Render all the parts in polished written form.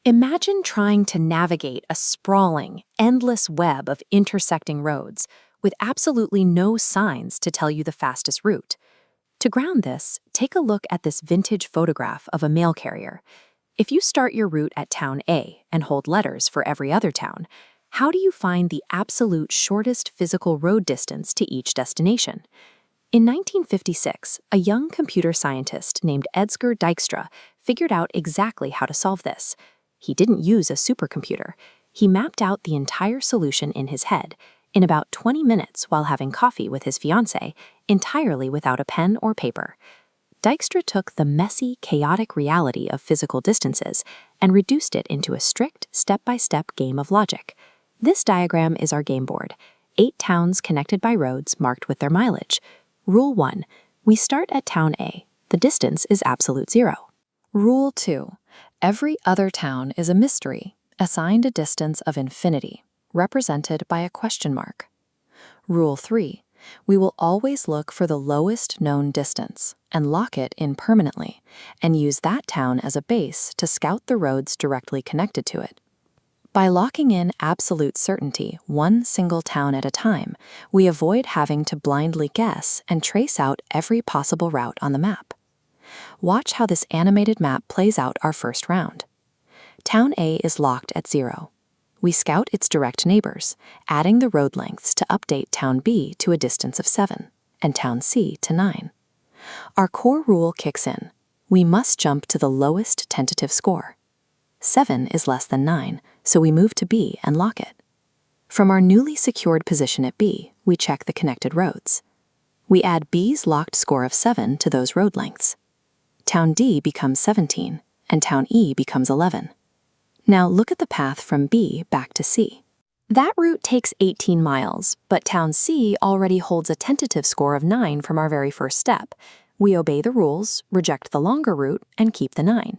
Imagine trying to navigate a sprawling, endless web of intersecting roads with absolutely no signs to tell you the fastest route. To ground this, take a look at this vintage photograph of a mail carrier. If you start your route at town A and hold letters for every other town, how do you find the absolute shortest physical road distance to each destination? In 1956, a young computer scientist named Dijkstra figured out exactly how to solve this. He didn't use a supercomputer. He mapped out the entire solution in his head, in about 20 minutes while having coffee with his fiancée, entirely without a pen or paper. Dijkstra took the messy, chaotic reality of physical distances and reduced it into a strict, step-by-step game of logic. This diagram is our game board. 8 towns connected by roads marked with their mileage. Rule 1. We start at town A. The distance is absolute 0. Rule 2. Every other town is a mystery, assigned a distance of infinity, represented by a question mark. Rule 3. We will always look for the lowest known distance and lock it in permanently, and use that town as a base to scout the roads directly connected to it. By locking in absolute certainty one single town at a time, we avoid having to blindly guess and trace out every possible route on the map. Watch how this animated map plays out our first round. Town A is locked at 0. We scout its direct neighbors, adding the road lengths to update Town B to a distance of 7, and Town C to 9. Our core rule kicks in. We must jump to the lowest tentative score. 7 is less than 9, so we move to B and lock it. From our newly secured position at B, we check the connected roads. We add B's locked score of 7 to those road lengths. Town D becomes 17, and Town E becomes 11. Now look at the path from B back to C. That route takes 18 miles, but Town C already holds a tentative score of 9 from our very first step. We obey the rules, reject the longer route, and keep the 9.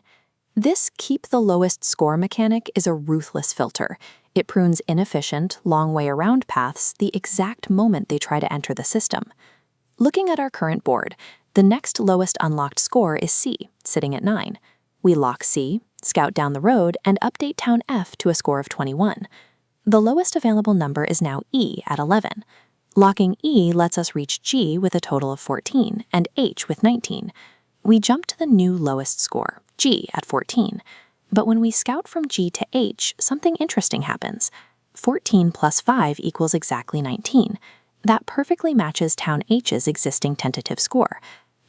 This keep the lowest score mechanic is a ruthless filter. It prunes inefficient, long way around paths the exact moment they try to enter the system. Looking at our current board, the next lowest unlocked score is C, sitting at 9. We lock C, scout down the road, and update Town F to a score of 21. The lowest available number is now E at 11. Locking E lets us reach G with a total of 14 and H with 19. We jump to the new lowest score, G at 14. But when we scout from G to H, something interesting happens. 14 plus 5 equals exactly 19. That perfectly matches Town H's existing tentative score.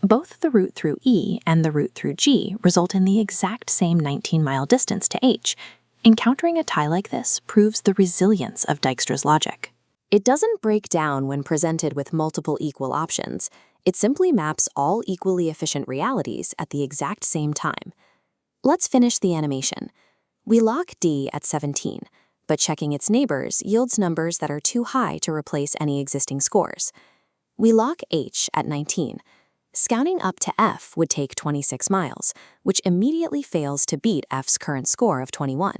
Both the route through E and the route through G result in the exact same 19-mile distance to H. Encountering a tie like this proves the resilience of Dijkstra's logic. It doesn't break down when presented with multiple equal options. It simply maps all equally efficient realities at the exact same time. Let's finish the animation. We lock D at 17, but checking its neighbors yields numbers that are too high to replace any existing scores. We lock H at 19. Scouting up to F would take 26 miles, which immediately fails to beat F's current score of 21.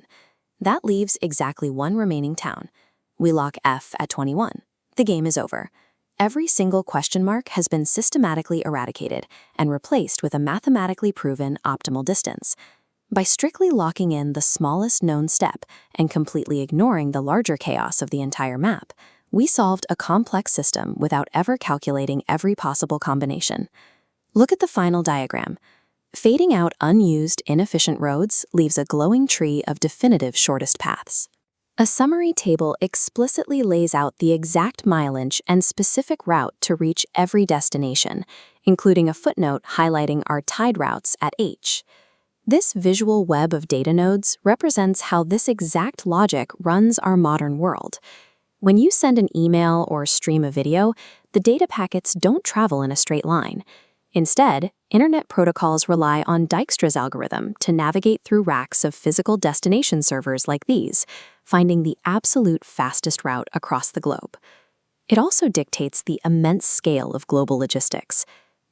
That leaves exactly one remaining town. We lock F at 21. The game is over. Every single question mark has been systematically eradicated and replaced with a mathematically proven optimal distance. By strictly locking in the smallest known step and completely ignoring the larger chaos of the entire map, we solved a complex system without ever calculating every possible combination. Look at the final diagram. Fading out unused, inefficient roads leaves a glowing tree of definitive shortest paths. A summary table explicitly lays out the exact mileage and specific route to reach every destination, including a footnote highlighting our tied routes at H. This visual web of data nodes represents how this exact logic runs our modern world. When you send an email or stream a video, the data packets don't travel in a straight line. Instead, internet protocols rely on Dijkstra's algorithm to navigate through racks of physical destination servers like these, finding the absolute fastest route across the globe. It also dictates the immense scale of global logistics.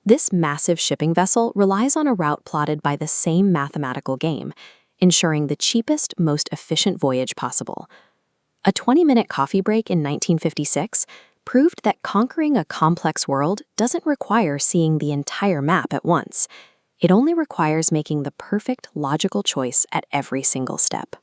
This massive shipping vessel relies on a route plotted by the same mathematical game, ensuring the cheapest, most efficient voyage possible. A 20-minute coffee break in 1956 proved that conquering a complex world doesn't require seeing the entire map at once. It only requires making the perfect logical choice at every single step.